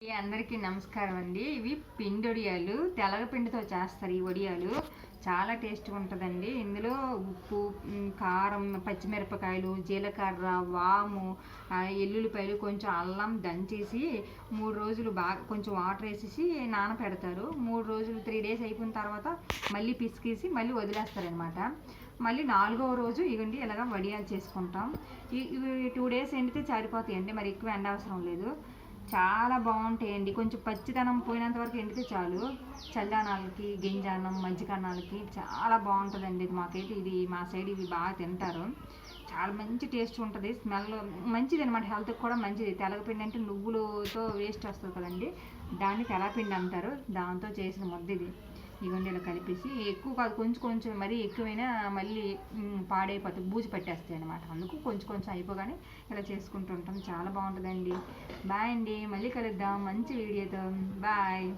అందరికీ నమస్కారం అండి. ఇవి పిండి వడియాలు, తెలగపిండితో చేస్తారు. ఈ వడియాలు చాలా టేస్ట్గా ఉంటుందండి. ఇందులో ఉప్పు, కారం, పచ్చిమిరపకాయలు, జీలకర్ర, వాము, ఎల్లుల్లిపాయలు, కొంచెం అల్లం దంచేసి 3 రోజులు బాగా కొంచెం వాటర్ వేసేసి నానపెడతారు. 3 రోజులు 3 డేస్ అయిపోయిన తర్వాత మళ్ళీ పిసికేసి మళ్ళీ వదిలేస్తారనమాట. మళ్ళీ 4వ రోజు ఇవ్వండి ఇలాగ వడియాలు చేసుకుంటాం. ఇవి 2 డేస్ ఎండితే సరిపోతాయండి, మరి ఎక్కువ ఎండ అవసరం లేదు. చాలా బాగుంటాయండి. కొంచెం పచ్చిదనం పోయినంత వరకు ఎండితే చాలు. చల్లనాలకి, గింజాన్నం, మజ్జిగన్నాలకి చాలా బాగుంటుందండి. మాకైతే ఇది మా సైడ్ ఇవి బాగా తింటారు. చాలా మంచి టేస్ట్ ఉంటుంది. స్మెల్ మంచిది అనమాట, హెల్త్కి కూడా మంచిది. తెలగపిండి అంటే నువ్వులతో వేస్ట్ వస్తుంది కదండి, దాన్ని తెలగపిండి అంటారు. దాంతో చేసిన ముద్ద ఇది. ఇవన్నీ ఇలా కలిపేసి ఎక్కువ కాదు, కొంచెం కొంచెం మరీ ఎక్కువైనా మళ్ళీ పాడైపోతాయి, బూజు పట్టేస్తాయి అనమాట. అందుకు కొంచెం కొంచెం అయిపోగానే ఇలా చేసుకుంటూ ఉంటాం. చాలా బాగుంటుందండి. బాయ్ అండి, మళ్ళీ కలుద్దాం మంచి వీడియోతో. బాయ్.